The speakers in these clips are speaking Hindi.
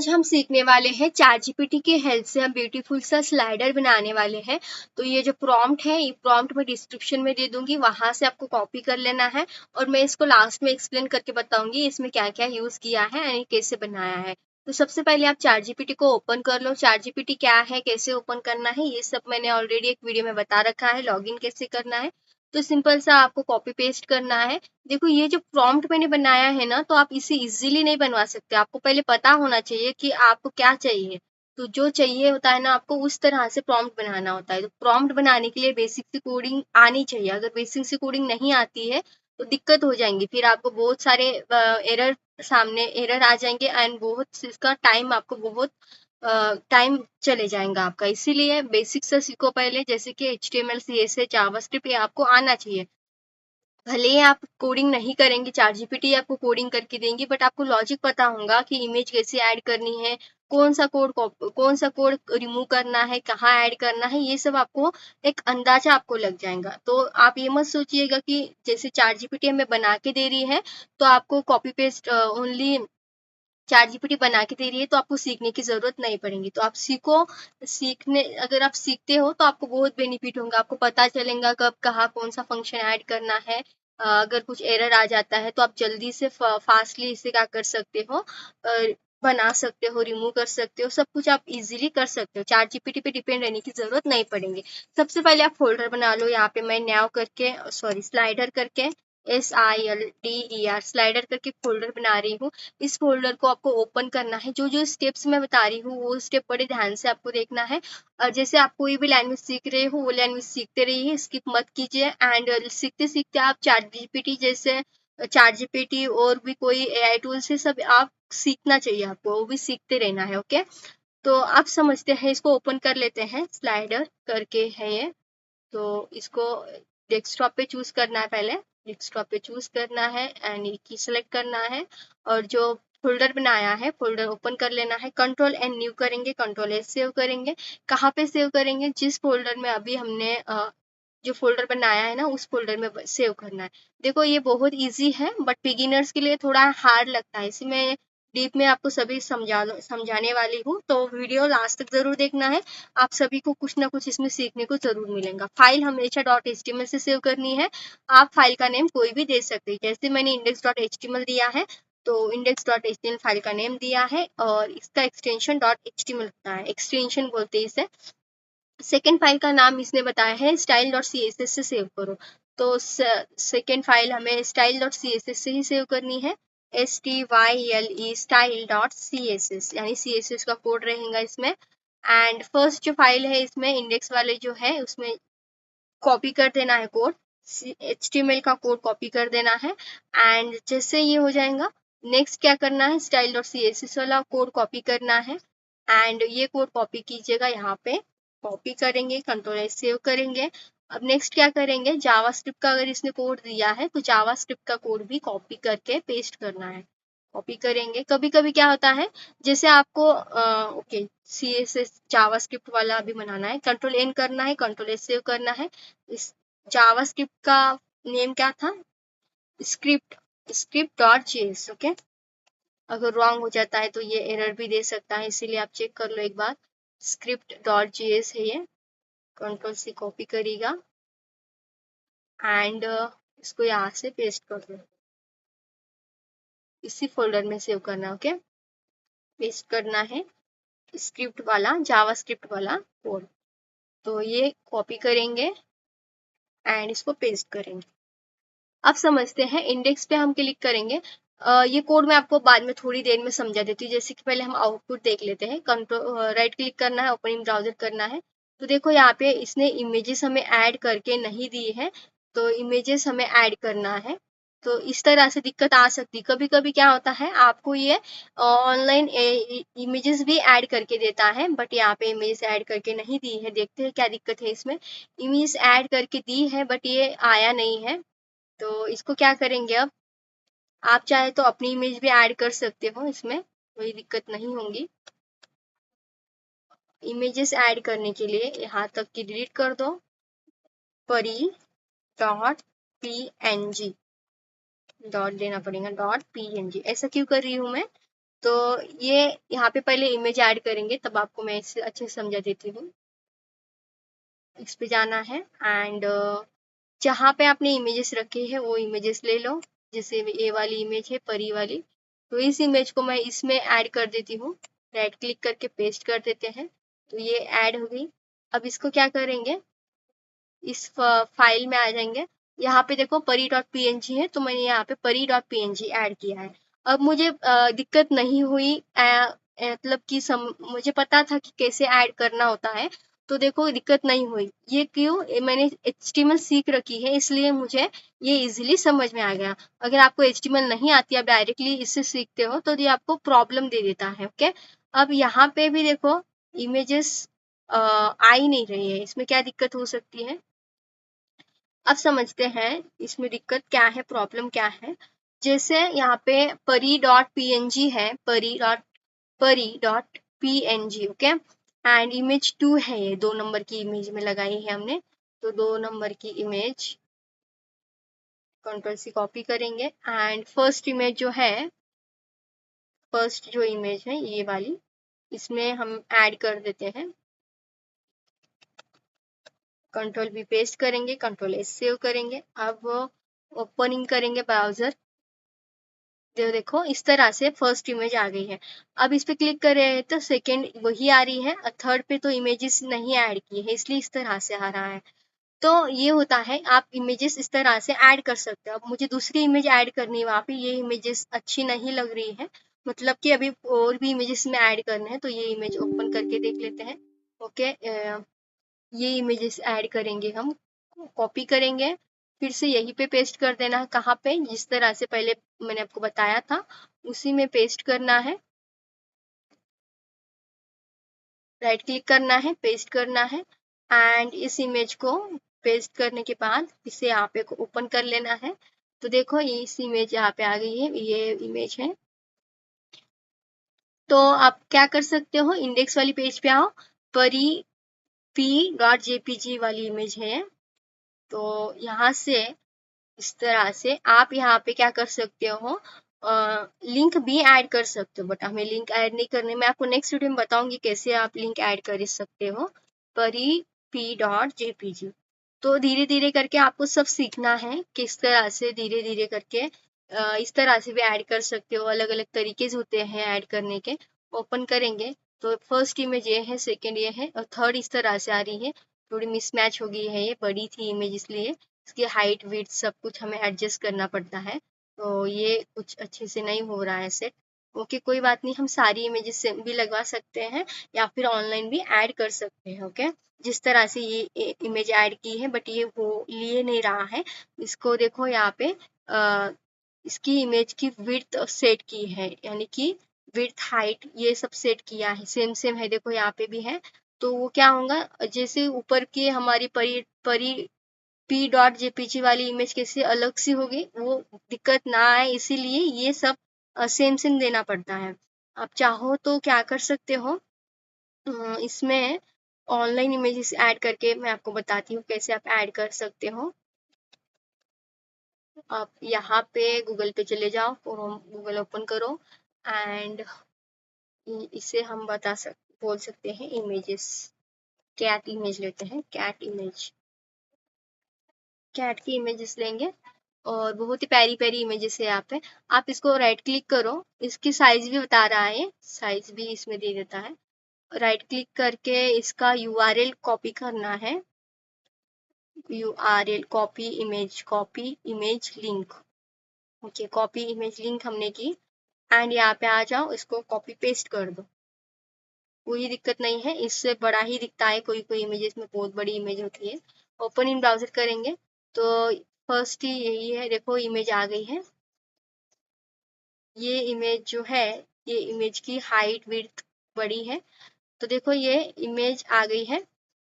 आज हम सीखने वाले हैं चैट जीपीटी की हेल्प से हम ब्यूटीफुल सा स्लाइडर बनाने वाले हैं। तो ये जो प्रॉम्प्ट है, ये प्रॉम्प्ट मैं डिस्क्रिप्शन में दे दूंगी, वहां से आपको कॉपी कर लेना है और मैं इसको लास्ट में एक्सप्लेन करके बताऊंगी इसमें क्या क्या यूज किया है और कैसे बनाया है। तो सबसे पहले आप चैट जीपीटी को ओपन कर लो। चैट जीपीटी क्या है, कैसे ओपन करना है, ये सब मैंने ऑलरेडी एक वीडियो में बता रखा है। लॉगिन कैसे करना है, तो सिंपल सा आपको कॉपी पेस्ट करना है। देखो ये जो प्रॉम्प्ट मैंने बनाया है ना, तो आप इसे इजीली नहीं बनवा सकते। आपको पहले पता होना चाहिए कि आपको क्या चाहिए। तो जो चाहिए होता है ना, आपको उस तरह से प्रॉम्प्ट बनाना होता है। तो प्रॉम्प्ट बनाने के लिए बेसिक सी कोडिंग आनी चाहिए। अगर बेसिक सी कोडिंग नहीं आती है तो दिक्कत हो जाएंगी, फिर आपको बहुत सारे एरर आ जाएंगे एंड बहुत इसका टाइम आपको बहुत टाइम चले जाएगा आपका। इसीलिए बेसिक से सीखो पहले, जैसे कि HTML CSS जावास्क्रिप्ट, ये आपको आना चाहिए। भले ही आप कोडिंग नहीं करेंगे, चैट जीपीटी आपको कोडिंग करके देंगी, बट आपको लॉजिक पता होगा कि इमेज कैसे ऐड करनी है, कौन सा कोड रिमूव करना है, कहाँ ऐड करना है, ये सब आपको एक अंदाजा आपको लग जाएगा। तो आप ये मत सोचिएगा कि जैसे चैट जीपीटी हमें बना के दे रही है तो आपको copy paste only chat GPT बना के दे रही है तो आपको सीखने की जरूरत नहीं पड़ेगी। तो आप सीखो। अगर आप सीखते हो तो आपको बहुत बेनिफिट होगा। आपको पता चलेगा कब कहाँ कौन सा फंक्शन ऐड करना है। अगर कुछ एरर आ जाता है तो आप जल्दी से फास्टली इसे क्या कर सकते हो, बना सकते हो, रिमूव कर सकते हो, सब कुछ आप इजीली कर सकते हो। चैट जीपीटी पे डिपेंड रहने की जरूरत नहीं पड़ेगी। सबसे पहले आप फोल्डर बना लो। यहाँ पे मैं न्याव करके स्लाइडर करके SILDER स्लाइडर करके फोल्डर बना रही हूँ। इस फोल्डर को आपको ओपन करना है। जो जो स्टेप्स मैं बता रही हूँ वो स्टेप बड़े ध्यान से आपको देखना है। जैसे आप कोई भी लैंग्वेज सीख रहे हो, वो लैंग्वेज सीखते रहिए, स्किप मत कीजिए। एंड सीखते सीखते आप चैट जीपीटी जैसे चैट जीपीटी और भी कोई AI टूल से सब आप सीखना चाहिए, आपको वो भी सीखते रहना है। ओके, तो आप समझते हैं। इसको ओपन कर लेते हैं। स्लाइडर करके है ये। तो इसको डेस्कटॉप पे चूज करना है। पहले डेस्कटॉप पे चूज करना है एंड की सिलेक्ट करना है और जो फोल्डर बनाया है फोल्डर ओपन कर लेना है। कंट्रोल एंड न्यू करेंगे, कंट्रोल एस सेव करेंगे। कहाँ पे सेव करेंगे, जिस फोल्डर में अभी हमने जो फोल्डर बनाया है ना, उस फोल्डर में सेव करना है। देखो ये बहुत इजी है बट बिगिनर्स के लिए थोड़ा हार्ड लगता है। इसी में डीप में आपको सभी समझाने वाली हूँ, तो वीडियो लास्ट तक जरूर देखना है। आप सभी को कुछ ना कुछ इसमें सीखने को जरूर मिलेगा। फाइल हमेशा .html से सेव करनी है। आप फाइल का नेम कोई भी दे सकते हैं। जैसे मैंने index.html दिया है तो index.html फाइल का नेम दिया है और इसका एक्सटेंशन .html होता है, एक्सटेंशन बोलते हैं इसे। सेकेंड फाइल का नाम इसने बताया है style.css से सेव करो। तो सेकेंड फाइल हमें style.css से ही सेव करनी है। STYLE style.css, यानी CSS का कोड रहेगा इसमें। एंड फर्स्ट जो फाइल है इसमें इंडेक्स वाले जो है उसमें कॉपी कर देना है कोड, HTML का कोड कॉपी कर देना है। एंड जैसे ये हो जाएगा, नेक्स्ट क्या करना है, style.css वाला कोड कॉपी करना है। एंड ये कोड कॉपी कीजिएगा, यहाँ पे कॉपी करेंगे, कंट्रोल एस सेव करेंगे। अब नेक्स्ट क्या करेंगे, जावास्क्रिप्ट का अगर इसने कोड दिया है तो जावास्क्रिप्ट का कोड भी कॉपी करके पेस्ट करना है। कॉपी करेंगे। कभी कभी क्या होता है, जैसे आपको ओके CSS जावास्क्रिप्ट वाला अभी बनाना है, कंट्रोल एन करना है, कंट्रोल एस सेव करना है। इस जावास्क्रिप्ट का नेम क्या था, स्क्रिप्ट.js। ओके, अगर रॉन्ग हो जाता है तो ये एरर भी दे सकता है, इसीलिए आप चेक कर लो एक बार। script.js है ये। कंट्रोल से कॉपी करेगा एंड इसको यहाँ से पेस्ट कर दो, इसी फोल्डर में सेव करना। ओके, पेस्ट करना है स्क्रिप्ट वाला, जावास्क्रिप्ट वाला कोड। तो ये कॉपी करेंगे एंड इसको पेस्ट करेंगे। अब समझते हैं, इंडेक्स पे हम क्लिक करेंगे। ये कोड मैं आपको बाद में थोड़ी देर में समझा देती हूँ। जैसे कि पहले हम आउटपुट देख लेते हैं। कंट्रोल राइट क्लिक करना है, ओपन इन ब्राउजर करना है। तो देखो यहाँ पे इसने इमेजेस हमें ऐड करके नहीं दी है, तो इमेजेस हमें ऐड करना है। तो इस तरह से दिक्कत आ सकती है। कभी कभी क्या होता है, आपको ये ऑनलाइन इमेजेस भी ऐड करके देता है बट यहाँ पे इमेज ऐड करके नहीं दी है। देखते हैं क्या दिक्कत है इसमें। इमेज ऐड करके दी है बट ये आया नहीं है। तो इसको क्या करेंगे, अब आप चाहे तो अपनी इमेज भी ऐड कर सकते हो, इसमें कोई दिक्कत नहीं होगी। इमेजेस ऐड करने के लिए यहाँ तक की डिलीट कर दो, pari.png डॉट देना पड़ेगा, .png। ऐसा क्यों कर रही हूँ मैं, तो ये यहाँ पे पहले इमेज ऐड करेंगे, तब आपको मैं इसे अच्छे से समझा देती हूँ। इस पे जाना है एंड जहाँ पे आपने इमेजेस रखे हैं वो इमेजेस ले लो। जैसे ये वाली इमेज है परी वाली, तो इस इमेज को मैं इसमें ऐड कर देती हूँ। राइट क्लिक करके पेस्ट कर देते हैं, तो ये ऐड हो गई। अब इसको क्या करेंगे, इस फाइल में आ जाएंगे। यहाँ पे देखो परी डॉट png है, तो मैंने यहाँ पे परी डॉट png ऐड किया है। अब मुझे दिक्कत नहीं हुई, मतलब कि मुझे पता था कि कैसे ऐड करना होता है, तो देखो दिक्कत नहीं हुई। ये क्यों, मैंने HTML सीख रखी है, इसलिए मुझे ये इजीली समझ में आ गया। अगर आपको HTML नहीं आती, आप डायरेक्टली इससे सीखते हो, तो ये आपको प्रॉब्लम दे देता है। ओके, अब यहाँ पे भी देखो इमेजेस आ ही नहीं रही है, इसमें क्या दिक्कत हो सकती है। अब समझते हैं इसमें दिक्कत क्या है, प्रॉब्लम क्या है। जैसे यहाँ पे परी डॉट png है, परी dot png, okay, and image 2 है, ये 2 नंबर की इमेज में लगाई है हमने। तो 2 नंबर की इमेज कंट्रोल सी कॉपी करेंगे एंड फर्स्ट इमेज जो है, फर्स्ट जो इमेज है ये वाली, इसमें हम ऐड कर देते हैं। कंट्रोल भी पेस्ट करेंगे, कंट्रोल एस सेव करेंगे। अब ओपनिंग करेंगे ब्राउजर, देखो इस तरह से फर्स्ट इमेज आ गई है। अब इस पे क्लिक कर रहे हैं तो सेकंड वही आ रही है, थर्ड पे तो इमेजेस नहीं ऐड की है, इसलिए इस तरह से आ रहा है। तो ये होता है, आप इमेजेस इस तरह से ऐड कर सकते हो। अब मुझे दूसरी इमेज ऐड करनी है, वहाँ पे ये इमेजेस अच्छी नहीं लग रही है, मतलब कि अभी और भी इमेजेस में ऐड करने हैं, तो ये इमेज ओपन करके देख लेते हैं। ओके, ये इमेजेस ऐड करेंगे हम, कॉपी करेंगे, फिर से यहीं पे पेस्ट कर देना है। कहाँ पे, जिस तरह से पहले मैंने आपको बताया था उसी में पेस्ट करना है। राइट क्लिक करना है, पेस्ट करना है एंड इस इमेज को पेस्ट करने के बाद इसे यहाँ पे ओपन कर लेना है। तो देखो ये इस इमेज यहाँ पे आ गई है, ये इमेज है। तो आप क्या कर सकते हो, इंडेक्स वाली पेज पे आओ, परी p.jpg वाली इमेज है। तो यहाँ से इस तरह से आप यहाँ पे क्या कर सकते हो, लिंक भी ऐड कर सकते हो, बट हमें लिंक ऐड नहीं करने। मैं आपको नेक्स्ट वीडियो में बताऊंगी कैसे आप लिंक ऐड कर सकते हो, परी p.jpg। तो धीरे धीरे करके आपको सब सीखना है, किस तरह से धीरे धीरे करके इस तरह से भी ऐड कर सकते हो। अलग अलग तरीके होते हैं ऐड करने के। ओपन करेंगे तो फर्स्ट इमेज ये है, सेकंड ये है और थर्ड इस तरह से आ रही है। थोड़ी मिसमैच हो गई है, ये बड़ी थी इमेज इसलिए इसकी हाइट विड्थ सब कुछ हमें एडजस्ट करना पड़ता है, तो ये कुछ अच्छे से नहीं हो रहा है सेट। ओके, कोई बात नहीं, हम सारी इमेजेस से भी लगवा सकते हैं या फिर ऑनलाइन भी ऐड कर सकते हैं। ओके, जिस तरह से ये इमेज ऐड की है, बट ये वो लिए नहीं रहा है। इसको देखो यहाँ पे इसकी इमेज की विड्थ सेट की है, यानी कि विड्थ हाइट ये सब सेट किया है, सेम सेम है, देखो यहाँ पे भी है। तो वो क्या होगा, जैसे ऊपर की हमारी परी परी p.jpg वाली इमेज कैसे अलग सी होगी, वो दिक्कत ना आए, इसीलिए ये सब सेम सेम देना पड़ता है। आप चाहो तो क्या कर सकते हो, इसमें ऑनलाइन इमेजेस ऐड करके मैं आपको बताती हूँ कैसे आप ऐड कर सकते हो। आप यहाँ पे गूगल पे चले जाओ, गूगल ओपन करो एंड इसे हम बोल सकते हैं इमेजेस, कैट इमेज लेते हैं, कैट इमेज, कैट की इमेजेस लेंगे और बहुत ही प्यारी प्यारी इमेजेस है यहाँ पे। आप इसको राइट क्लिक करो, इसकी साइज भी बता रहा है, साइज भी इसमें दे देता है। राइट क्लिक करके इसका URL कॉपी करना है, URL copy image link. Okay, copy image link हमने की एंड यहाँ पे आ जाओ, इसको कॉपी पेस्ट कर दो। कोई दिक्कत नहीं है, इससे बड़ा ही दिखता है, कोई कोई इमेजेस में बहुत बड़ी इमेज होती है। ओपन इन ब्राउजर करेंगे तो फर्स्ट ही यही है, देखो इमेज आ गई है। ये इमेज जो है, ये इमेज की हाइट विड्थ बड़ी है, तो देखो ये इमेज आ गई है।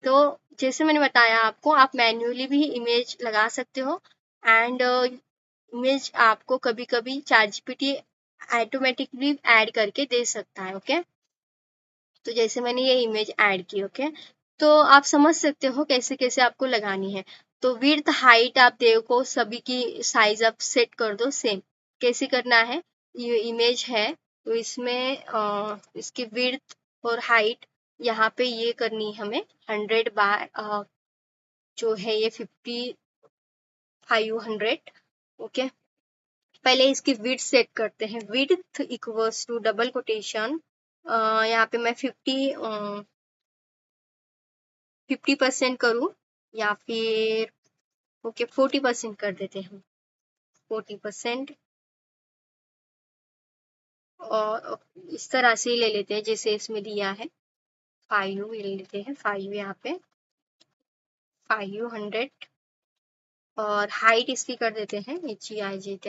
तो जैसे मैंने बताया आपको, आप मैन्युअली भी इमेज लगा सकते हो एंड इमेज आपको कभी कभी ChatGPT ऑटोमेटिकली ऐड करके दे सकता है। ओके, तो जैसे मैंने ये इमेज ऐड की, ओके, तो आप समझ सकते हो कैसे कैसे आपको लगानी है। तो विड्थ हाइट आप देखो सभी की साइज आप सेट कर दो सेम। कैसे करना है, ये इमेज है, तो इसमें इसकी विड्थ और हाइट यहाँ पे ये करनी है हमें 100 बाय जो है ये 500। ओके, पहले इसकी विड्थ सेट करते हैं। Width equals to double quotation, यहाँ पे मैं 50% करूँ या फिर ओके 40% कर देते हैं, 40%। और इस तरह से ही ले लेते हैं जैसे इसमें दिया है, 5 ले लेते हैं, 5 यहाँ पे 500। और हाइट इसकी कर देते हैं HEIGT,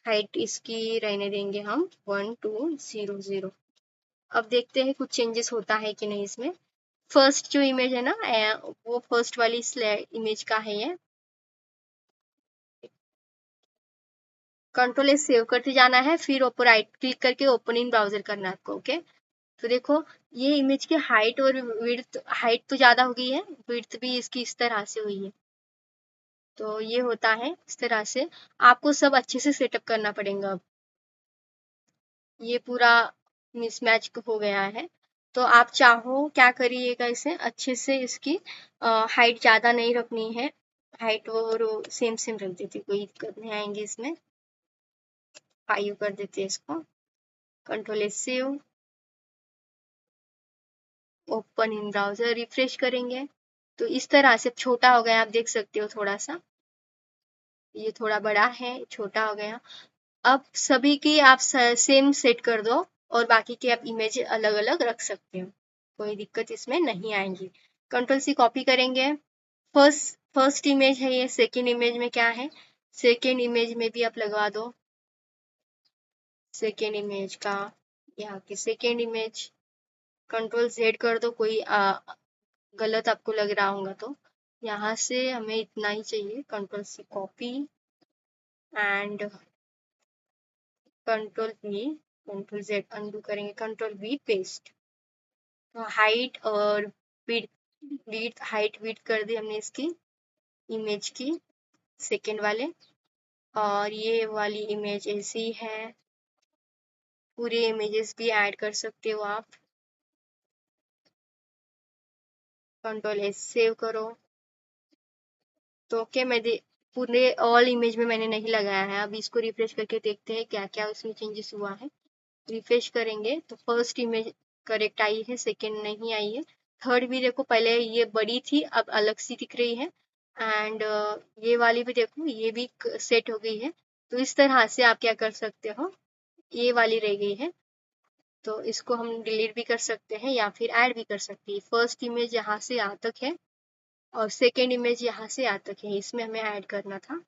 हाइट इसकी रहने देंगे हम 1200। अब देखते हैं कुछ चेंजेस होता है कि नहीं इसमें। फर्स्ट जो इमेज है ना, वो फर्स्ट वाली इमेज का है ये। कंट्रोल एस सेव करते जाना है, फिर ऊपर राइट क्लिक करके ओपन इन ब्राउजर करना है आपको। ओके, तो देखो ये इमेज की हाइट और विड्थ, हाइट तो ज्यादा हो गई है, विड्थ भी इसकी इस तरह से हुई है। तो ये होता है इस तरह से, आपको सब अच्छे से सेटअप करना पड़ेगा। अब ये पूरा मिसमैच हो गया है, तो आप चाहो क्या करिएगा, इसे अच्छे से इसकी हाइट ज्यादा नहीं रखनी है, हाइट और सेम सेम रख देती, कोई दिक्कत नहीं आएंगी इसमें। 5 कर देते हैं इसको, control S save, open in browser, refresh करेंगे तो इस तरह से छोटा हो गया, आप देख सकते हो थोड़ा सा, ये थोड़ा बड़ा है, छोटा हो गया। अब सभी की आप सेम सेट कर दो और बाकी की आप इमेज अलग अलग रख सकते हो, कोई दिक्कत इसमें नहीं आएगी। कंट्रोल सी कॉपी करेंगे, फर्स्ट इमेज है ये, सेकेंड इमेज में क्या है, सेकेंड इमेज में भी आप लगवा दो, सेकेंड इमेज का यहाँ की सेकेंड इमेज, कंट्रोल Z कर दो, कोई गलत आपको लग रहा होगा तो। यहाँ से हमें इतना ही चाहिए, control C copy and control V, control Z undo करेंगे, कंट्रोल V पेस्ट। तो हाइट और विड्थ, हाइट विड्थ कर दी हमने इसकी इमेज की, सेकेंड वाले। और ये वाली इमेज ऐसी है, पूरे इमेजेस भी ऐड कर सकते हो आप। कंट्रोल S सेव करो। तो ओके, मैं पूरे ऑल इमेज में मैंने नहीं लगाया है। अब इसको रिफ्रेश करके देखते हैं क्या क्या उसमें चेंजेस हुआ है। रिफ्रेश करेंगे तो फर्स्ट इमेज करेक्ट आई है, सेकेंड नहीं आई है। थर्ड भी देखो, पहले ये बड़ी थी अब अलग सी दिख रही है। एंड ये वाली भी देखो, ये भी सेट हो गई है। तो इस तरह से आप क्या कर सकते हो, ये वाली रह गई है तो इसको हम डिलीट भी कर सकते हैं या फिर ऐड भी कर सकते हैं। फर्स्ट इमेज यहाँ से यहाँ तक है और सेकेंड इमेज यहाँ से यहाँ तक है, इसमें हमें ऐड करना था।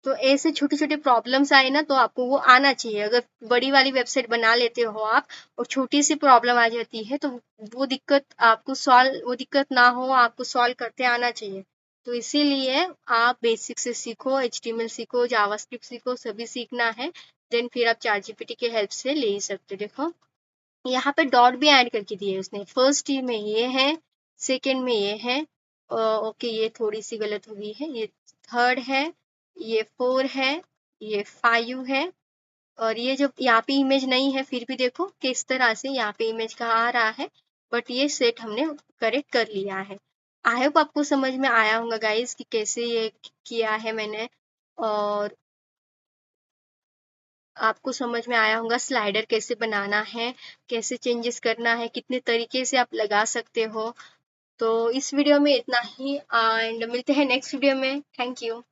तो ऐसे छोटे छोटे प्रॉब्लम्स आए ना, तो आपको वो आना चाहिए। अगर बड़ी वाली वेबसाइट बना लेते हो आप और छोटी सी प्रॉब्लम आ जाती है तो वो दिक्कत ना हो, आपको सॉल्व करते आना चाहिए। तो इसीलिए आप बेसिक से सीखो, HTML सीखो, जावास्क्रिप्ट सीखो, सभी सीखना है। देन फिर आप ChatGPT के हेल्प से ले ही सकते हो। देखो यहाँ पे डॉट भी ऐड करके दिए उसने, फर्स्ट में ये है, सेकेंड में ये है, ओके ये थोड़ी सी गलत हो गई है, ये थर्ड है, ये 4 है, ये 5 है। और ये जो यहाँ पे इमेज नहीं है, फिर भी देखो किस तरह से यहाँ पे इमेज का आ रहा है, बट ये सेट हमने करेक्ट कर लिया है। आई होप आपको समझ में आया होगा गाइस कि कैसे ये किया है मैंने, और आपको समझ में आया होगा स्लाइडर कैसे बनाना है, कैसे चेंजेस करना है, कितने तरीके से आप लगा सकते हो। तो इस वीडियो में इतना ही एंड मिलते हैं नेक्स्ट वीडियो में। Thank you.